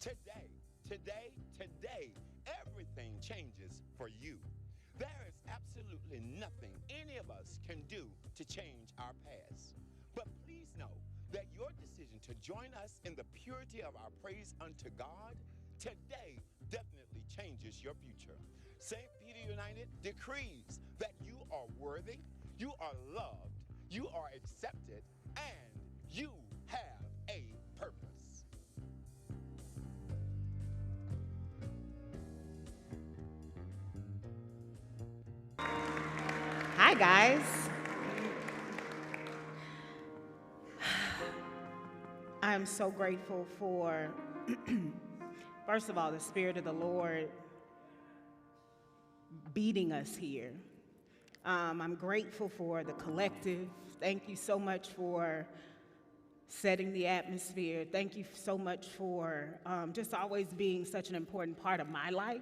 Today, today, everything changes for you. There is absolutely nothing any of us can do to change our past. But please know that your decision to join us in the purity of our praise unto God today definitely changes your future. St. Peter United decrees that you are worthy, you are loved, you are accepted, and you have a purpose. Hi, guys. I'm so grateful for, first of all, the Spirit of the Lord beating us here. I'm grateful for the collective. Thank you so much for setting the atmosphere. Thank you so much for just always being such an important part of my life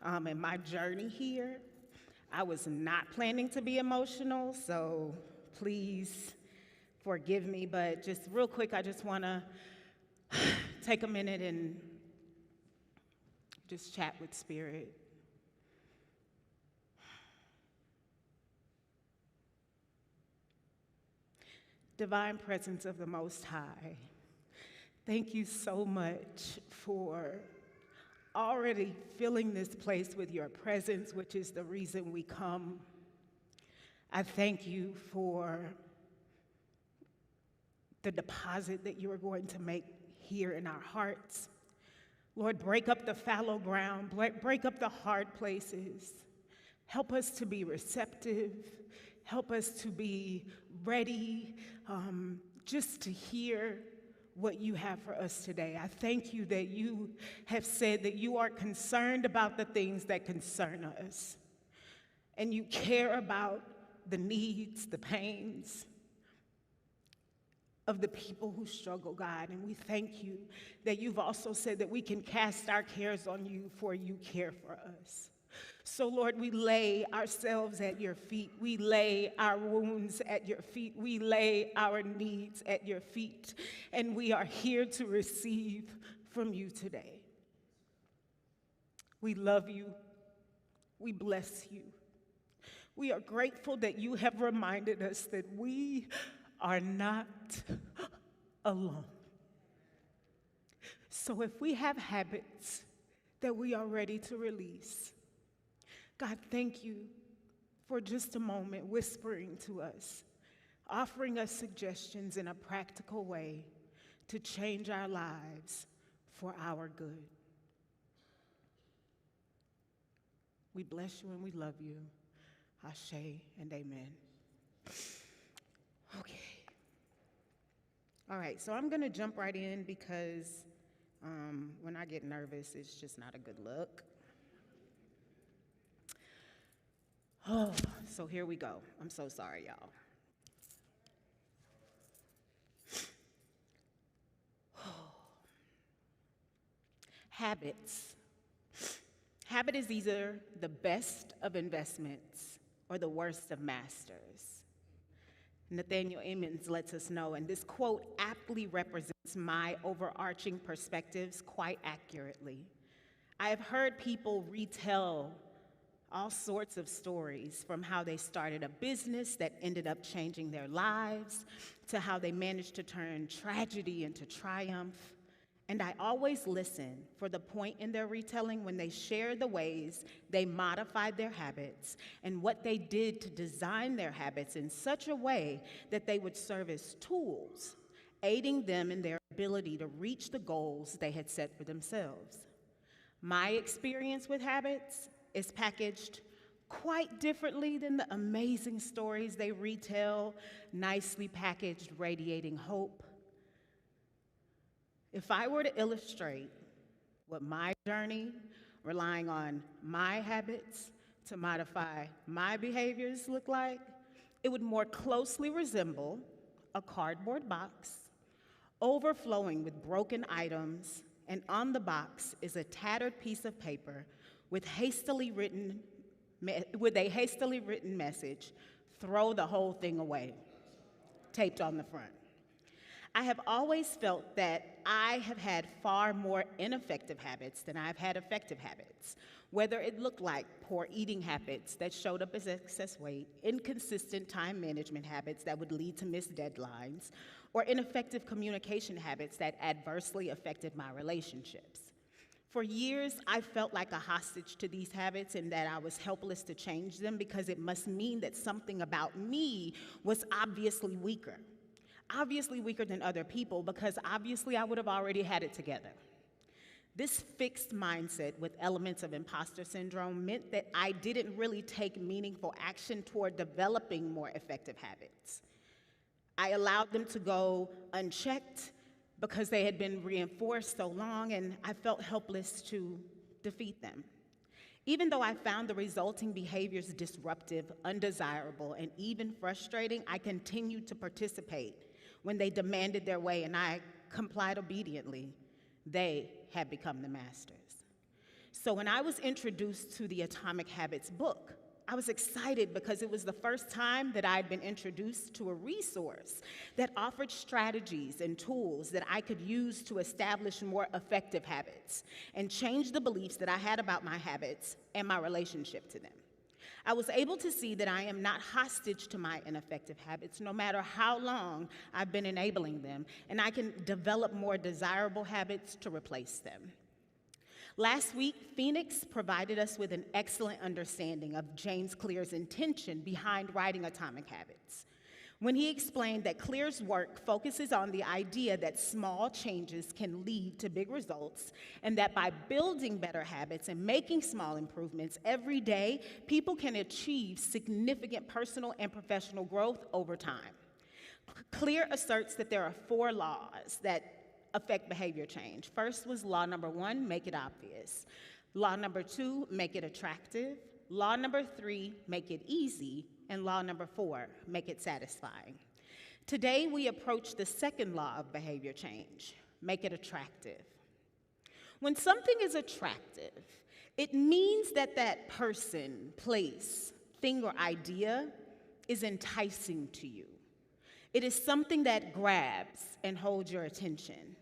and my journey here. I was not planning to be emotional, so please forgive me. But just real quick, I just want to take a minute and just chat with Spirit. Divine presence of the Most High, thank you so much for already filling this place with your presence, which is the reason we come. I thank you for the deposit that you are going to make here in our hearts. Lord, break up the fallow ground, break up the hard places. Help us to be receptive. Help us to be ready just to hear what you have for us today. I thank you that you have said that you are concerned about the things that concern us. And you care about the needs, the pains of the people who struggle, God. And we thank you that you've also said that we can cast our cares on you, for you care for us. So, Lord, we lay ourselves at your feet. We lay our wounds at your feet. We lay our needs at your feet. And we are here to receive from you today. We love you. We bless you. We are grateful that you have reminded us that we are not alone. So if we have habits that we are ready to release, God, thank you for just a moment whispering to us, offering us suggestions in a practical way to change our lives for our good. We bless you and we love you. Ashe and amen. Okay. All right, so I'm going to jump right in because when I get nervous, it's just not a good look. Oh, so here we go. I'm so sorry, y'all. Habits. Habit is either the best of investments or the worst of masters. Nathaniel Emmons lets us know, and this quote aptly represents my overarching perspectives quite accurately. I have heard people retell all sorts of stories, from how they started a business that ended up changing their lives, to how they managed to turn tragedy into triumph. And I always listen for the point in their retelling when they share the ways they modified their habits and what they did to design their habits in such a way that they would serve as tools, aiding them in their ability to reach the goals they had set for themselves. My experience with habits is packaged quite differently than the amazing stories they retell, nicely packaged, radiating hope. If I were to illustrate what my journey, relying on my habits to modify my behaviors, look like, it would more closely resemble a cardboard box overflowing with broken items, and on the box is a tattered piece of paper with a hastily written message, "Throw the whole thing away," taped on the front. I have always felt that I have had far more ineffective habits than I've had effective habits. Whether it looked like poor eating habits that showed up as excess weight, inconsistent time management habits that would lead to missed deadlines, or ineffective communication habits that adversely affected my relationships. For years, I felt like a hostage to these habits and that I was helpless to change them because it must mean that something about me was obviously weaker than other people, because obviously I would have already had it together. This fixed mindset with elements of imposter syndrome meant that I didn't really take meaningful action toward developing more effective habits. I allowed them to go unchecked because they had been reinforced so long, and I felt helpless to defeat them. Even though I found the resulting behaviors disruptive, undesirable, and even frustrating, I continued to participate when they demanded their way, and I complied obediently. They had become the masters. So when I was introduced to the Atomic Habits book, I was excited because it was the first time that I'd been introduced to a resource that offered strategies and tools that I could use to establish more effective habits and change the beliefs that I had about my habits and my relationship to them. I was able to see that I am not hostage to my ineffective habits, no matter how long I've been enabling them, and I can develop more desirable habits to replace them. Last week, Phoenix provided us with an excellent understanding of James Clear's intention behind writing Atomic Habits, when he explained that Clear's work focuses on the idea that small changes can lead to big results, and that by building better habits and making small improvements every day, people can achieve significant personal and professional growth over time. Clear asserts that there are 4 laws that affect behavior change. First was law number 1, make it obvious. Law number 2, make it attractive. Law number 3, make it easy. And law number 4, make it satisfying. Today, we approach the second law of behavior change, make it attractive. When something is attractive, it means that that person, place, thing, or idea is enticing to you. It is something that grabs and holds your attention.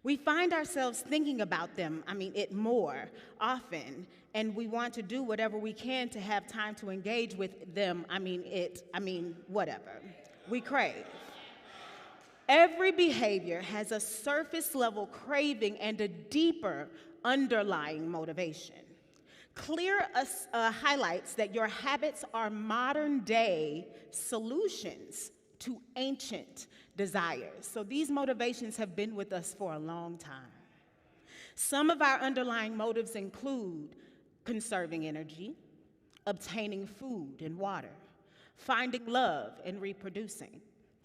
We find ourselves thinking about them, it more often, and we want to do whatever we can to have time to engage with them, whatever. We crave. Every behavior has a surface level craving and a deeper underlying motivation. Clear highlights that your habits are modern day solutions to ancient desires. So these motivations have been with us for a long time. Some of our underlying motives include conserving energy, obtaining food and water, finding love and reproducing,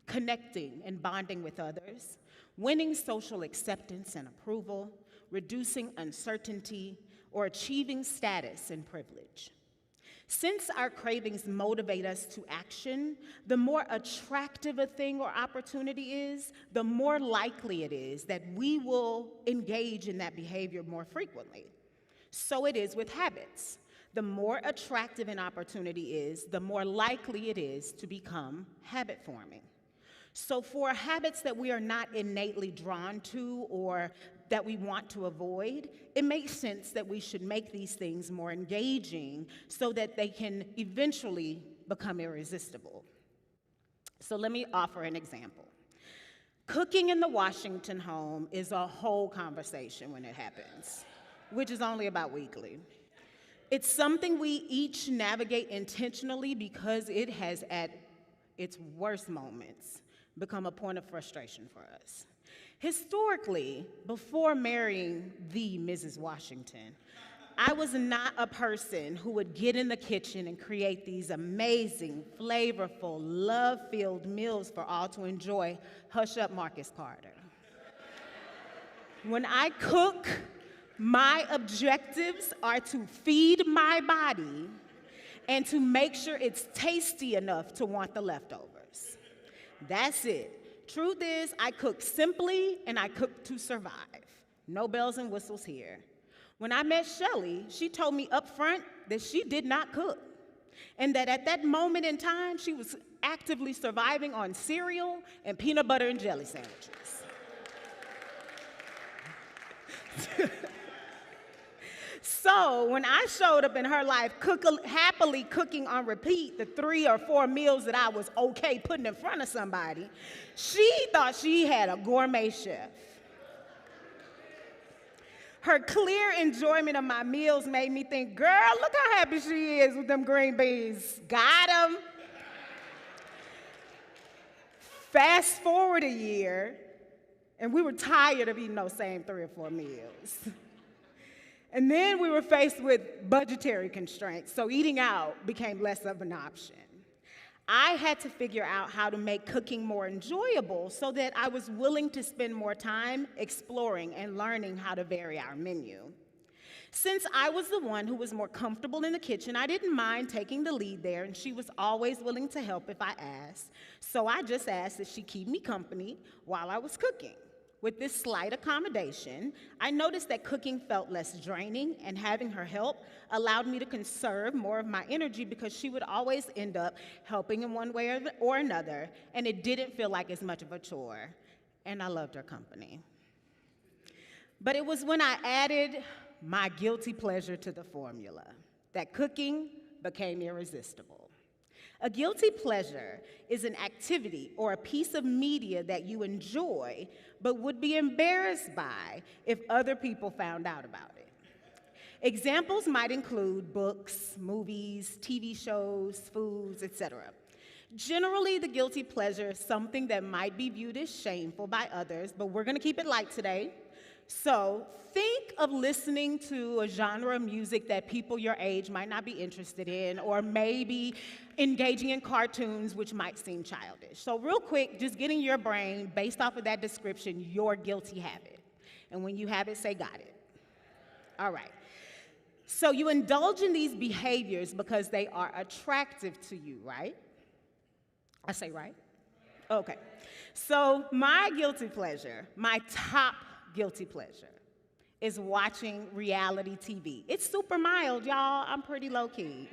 connecting and bonding with others, winning social acceptance and approval, reducing uncertainty, or achieving status and privilege. Since our cravings motivate us to action, the more attractive a thing or opportunity is, the more likely it is that we will engage in that behavior more frequently. So it is with habits. The more attractive an opportunity is, the more likely it is to become habit forming. So for habits that we are not innately drawn to or that we want to avoid, it makes sense that we should make these things more engaging so that they can eventually become irresistible. So let me offer an example. Cooking in the Washington home is a whole conversation when it happens, which is only about weekly. It's something we each navigate intentionally because it has, at its worst moments, become a point of frustration for us. Historically, before marrying the Mrs. Washington, I was not a person who would get in the kitchen and create these amazing, flavorful, love-filled meals for all to enjoy. Hush up, Marcus Carter. When I cook, my objectives are to feed my body and to make sure it's tasty enough to want the leftovers. That's it. Truth is, I cook simply and I cook to survive. No bells and whistles here. When I met Shelly, she told me up front that she did not cook, and that at that moment in time, she was actively surviving on cereal and peanut butter and jelly sandwiches. So when I showed up in her life happily cooking on repeat the 3 or 4 meals that I was okay putting in front of somebody, she thought she had a gourmet chef. Her clear enjoyment of my meals made me think, girl, look how happy she is with them green beans. Got them. Fast forward a year, and we were tired of eating those same 3 or 4 meals. And then we were faced with budgetary constraints, so eating out became less of an option. I had to figure out how to make cooking more enjoyable so that I was willing to spend more time exploring and learning how to vary our menu. Since I was the one who was more comfortable in the kitchen, I didn't mind taking the lead there, and she was always willing to help if I asked. So I just asked that she keep me company while I was cooking. With this slight accommodation, I noticed that cooking felt less draining, and having her help allowed me to conserve more of my energy because she would always end up helping in one way or another, and it didn't feel like as much of a chore, and I loved her company. But it was when I added my guilty pleasure to the formula that cooking became irresistible. A guilty pleasure is an activity or a piece of media that you enjoy but would be embarrassed by if other people found out about it. Examples might include books, movies, TV shows, foods, etc. Generally, the guilty pleasure is something that might be viewed as shameful by others, but we're going to keep it light today. So think of listening to a genre of music that people your age might not be interested in, or maybe engaging in cartoons, which might seem childish. So real quick, just get in your brain, based off of that description, your guilty habit. And when you have it, say, got it. All right. So you indulge in these behaviors because they are attractive to you, right? I say right? Okay. So my guilty pleasure, my top guilty pleasure, is watching reality TV. It's super mild, y'all. I'm pretty low-key.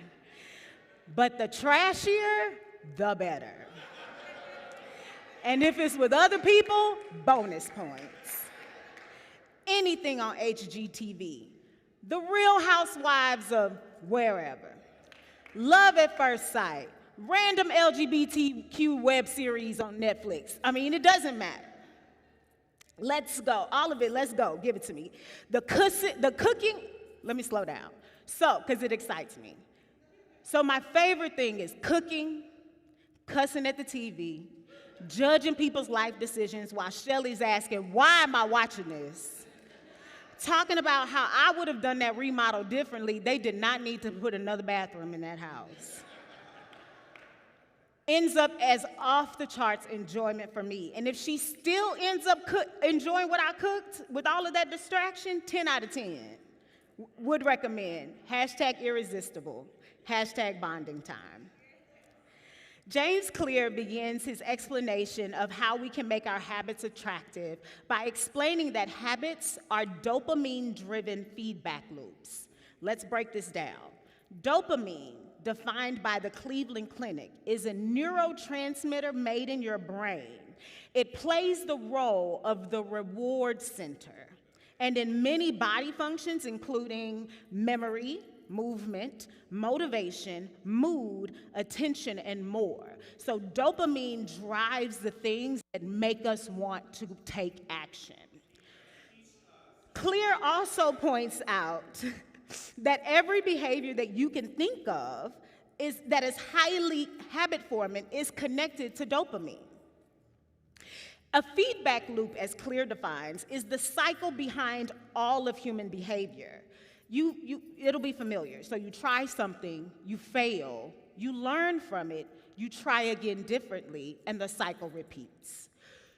But the trashier, the better. And if it's with other people, bonus points. Anything on HGTV. The Real Housewives of wherever. Love at First Sight. Random LGBTQ web series on Netflix. I mean, it doesn't matter. Let's go. All of it, let's go. Give it to me. The cooking, let me slow down. So, because it excites me. So my favorite thing is cooking, cussing at the TV, judging people's life decisions while Shelly's asking, why am I watching this? Talking about how I would have done that remodel differently. They did not need to put another bathroom in that house. Ends up as off-the-charts enjoyment for me. And if she still ends up enjoying what I cooked with all of that distraction, 10 out of 10. Would recommend. #irresistible. #bonding time. James Clear begins his explanation of how we can make our habits attractive by explaining that habits are dopamine-driven feedback loops. Let's break this down. Dopamine, defined by the Cleveland Clinic, is a neurotransmitter made in your brain. It plays the role of the reward center, and in many body functions, including memory, movement, motivation, mood, attention, and more. So dopamine drives the things that make us want to take action. Clear also points out that every behavior that you can think of that is highly habit-forming is connected to dopamine. A feedback loop, as Clear defines, is the cycle behind all of human behavior. It'll be familiar. So you try something, you fail, you learn from it, you try again differently, and the cycle repeats.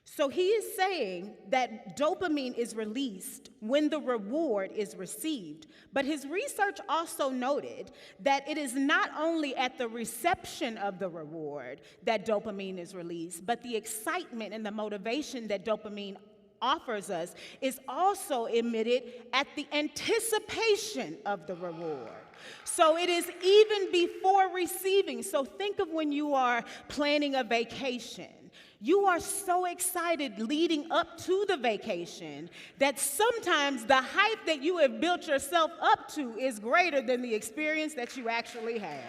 So he is saying that dopamine is released when the reward is received, but his research also noted that it is not only at the reception of the reward that dopamine is released, but the excitement and the motivation that dopamine offers us is also emitted at the anticipation of the reward. So it is even before receiving. So think of when you are planning a vacation. You are so excited leading up to the vacation that sometimes the hype that you have built yourself up to is greater than the experience that you actually had.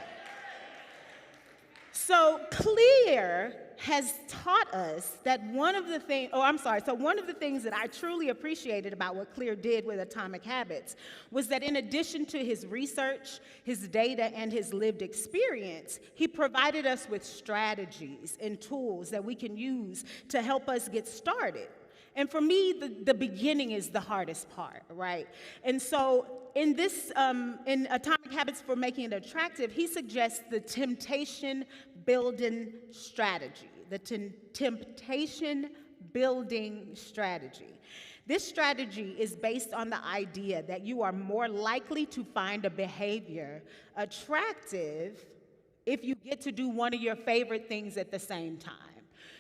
So Clear has taught us that one of the things that I truly appreciated about what Clear did with Atomic Habits was that in addition to his research, his data, and his lived experience, he provided us with strategies and tools that we can use to help us get started. And for me, the beginning is the hardest part, right? And so in Atomic Habits for Making It Attractive, he suggests the temptation building strategy, temptation building strategy. This strategy is based on the idea that you are more likely to find a behavior attractive if you get to do one of your favorite things at the same time.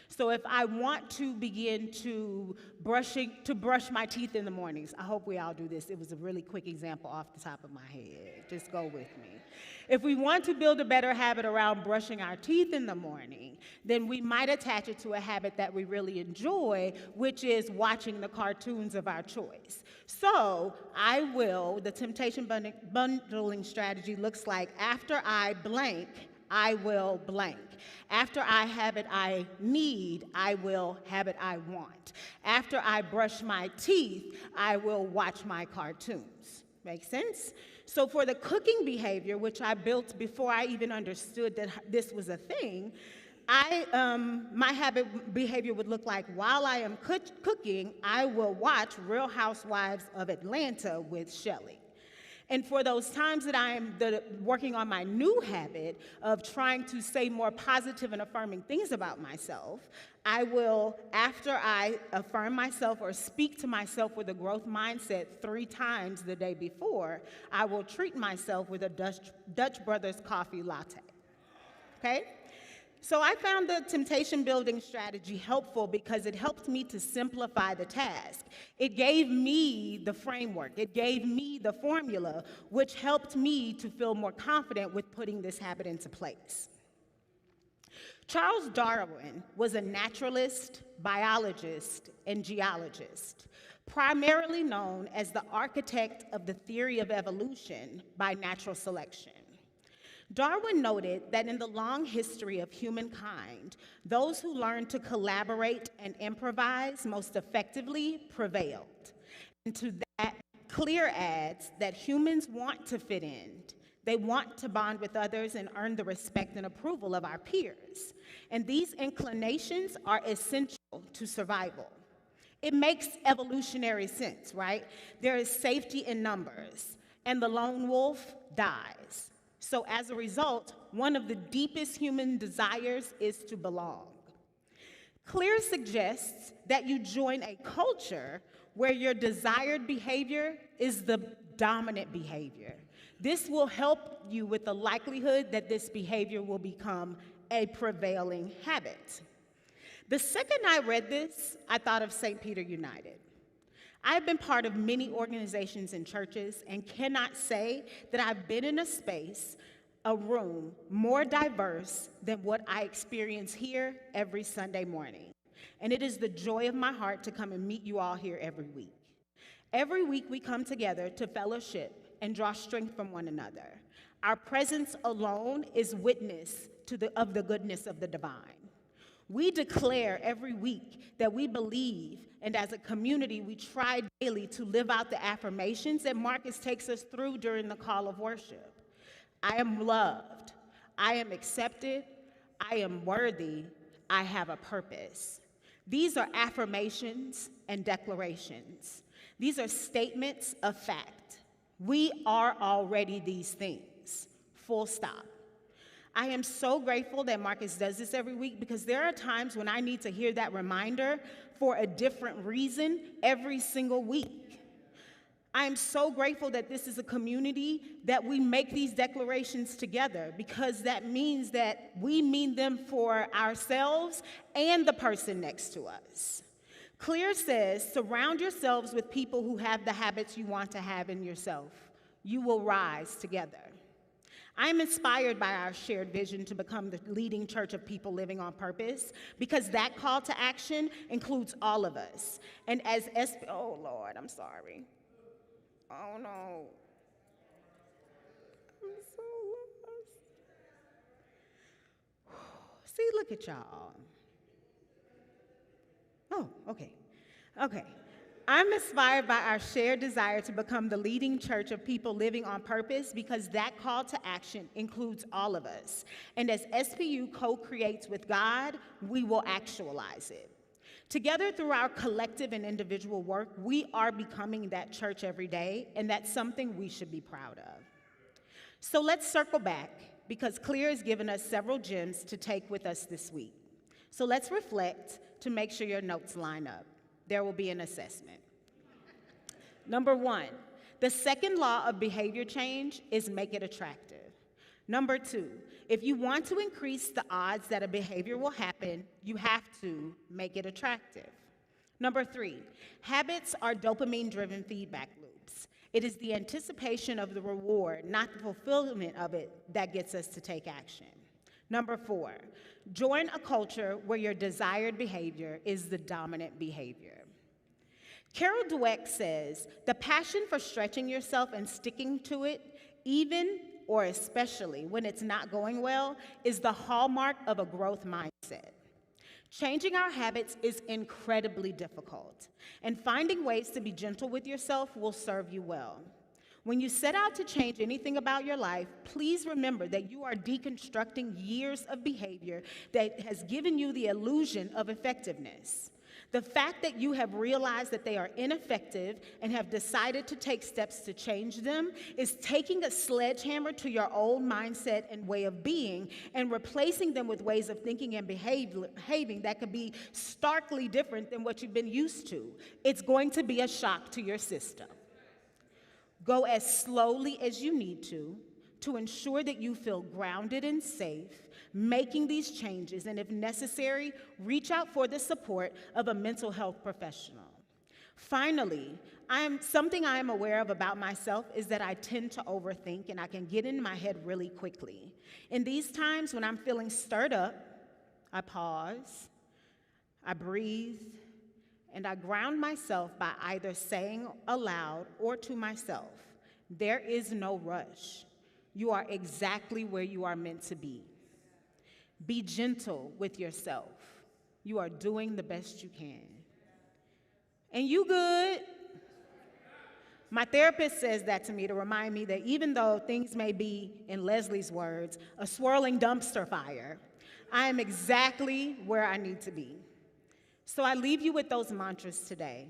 So if I want to begin to brush my teeth in the mornings, I hope we all do this. It was a really quick example off the top of my head. Just go with me. If we want to build a better habit around brushing our teeth in the morning, then we might attach it to a habit that we really enjoy, which is watching the cartoons of our choice. So the temptation bundling strategy looks like after I blank, I will blank. After I have it I need, I will have it I want. After I brush my teeth, I will watch my cartoons. Make sense? So for the cooking behavior, which I built before I even understood that this was a thing, my habit behavior would look like while I am cooking, I will watch Real Housewives of Atlanta with Shelley. And for those times that I am working on my new habit of trying to say more positive and affirming things about myself, I will, after I affirm myself or speak to myself with a growth mindset 3 times the day before, I will treat myself with a Dutch Brothers coffee latte. Okay? So I found the temptation building strategy helpful because it helped me to simplify the task. It gave me the framework. It gave me the formula, which helped me to feel more confident with putting this habit into place. Charles Darwin was a naturalist, biologist, and geologist, primarily known as the architect of the theory of evolution by natural selection. Darwin noted that in the long history of humankind, those who learned to collaborate and improvise most effectively prevailed. And to that, Clear adds that humans want to fit in. They want to bond with others and earn the respect and approval of our peers. And these inclinations are essential to survival. It makes evolutionary sense, right? There is safety in numbers, and the lone wolf dies. So as a result, one of the deepest human desires is to belong. Clear suggests that you join a culture where your desired behavior is the dominant behavior. This will help you with the likelihood that this behavior will become a prevailing habit. The second I read this, I thought of St. Peter United. I've been part of many organizations and churches and cannot say that I've been in a space, a room, more diverse than what I experience here every Sunday morning. And it is the joy of my heart to come and meet you all here every week. Every week we come together to fellowship and draw strength from one another. Our presence alone is witness of the goodness of the divine. We declare every week that we believe, and as a community, we try daily to live out the affirmations that Marcus takes us through during the call of worship. I am loved. I am accepted. I am worthy. I have a purpose. These are affirmations and declarations. These are statements of fact. We are already these things, full stop. I am so grateful that Marcus does this every week because there are times when I need to hear that reminder for a different reason every single week. I am so grateful that this is a community that we make these declarations together because that means that we mean them for ourselves and the person next to us. Clear says, surround yourselves with people who have the habits you want to have in yourself. You will rise together. I am inspired by our shared vision to become the leading church of people living on purpose because that call to action includes all of us. And as oh Lord, I'm sorry. Oh no. I'm so lost. See, look at y'all. Oh, okay. Okay. I'm inspired by our shared desire to become the leading church of people living on purpose because that call to action includes all of us. And as SPU co-creates with God, we will actualize it. Together through our collective and individual work, we are becoming that church every day, and that's something we should be proud of. So let's circle back because Clear has given us several gems to take with us this week. So let's reflect to make sure your notes line up. There will be an assessment. Number 1, the second law of behavior change is make it attractive. Number 2, if you want to increase the odds that a behavior will happen, you have to make it attractive. Number 3, habits are dopamine-driven feedback loops. It is the anticipation of the reward, not the fulfillment of it, that gets us to take action. Number 4, join a culture where your desired behavior is the dominant behavior. Carol Dweck says, the passion for stretching yourself and sticking to it, even or especially when it's not going well, is the hallmark of a growth mindset. Changing our habits is incredibly difficult, and finding ways to be gentle with yourself will serve you well. When you set out to change anything about your life, please remember that you are deconstructing years of behavior that has given you the illusion of effectiveness. The fact that you have realized that they are ineffective and have decided to take steps to change them is taking a sledgehammer to your old mindset and way of being and replacing them with ways of thinking and behaving that could be starkly different than what you've been used to. It's going to be a shock to your system. Go as slowly as you need to ensure that you feel grounded and safe, making these changes, and if necessary, reach out for the support of a mental health professional. Finally, something I am aware of about myself is that I tend to overthink and I can get in my head really quickly. In these times when I'm feeling stirred up, I pause, I breathe, and I ground myself by either saying aloud or to myself, there is no rush. You are exactly where you are meant to be. Be gentle with yourself. You are doing the best you can. And you good. My therapist says that to me to remind me that even though things may be, in Leslie's words, a swirling dumpster fire, I am exactly where I need to be. So I leave you with those mantras today.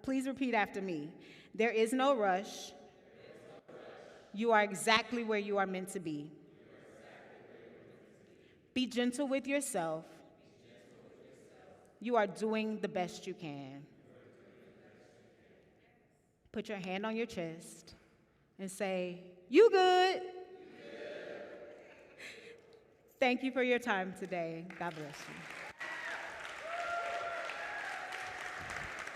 Please repeat after me. There is no rush. You are exactly where you are meant to be. Be gentle with yourself. You are doing the best you can. Put your hand on your chest and say, you good. Thank you for your time today. God bless you.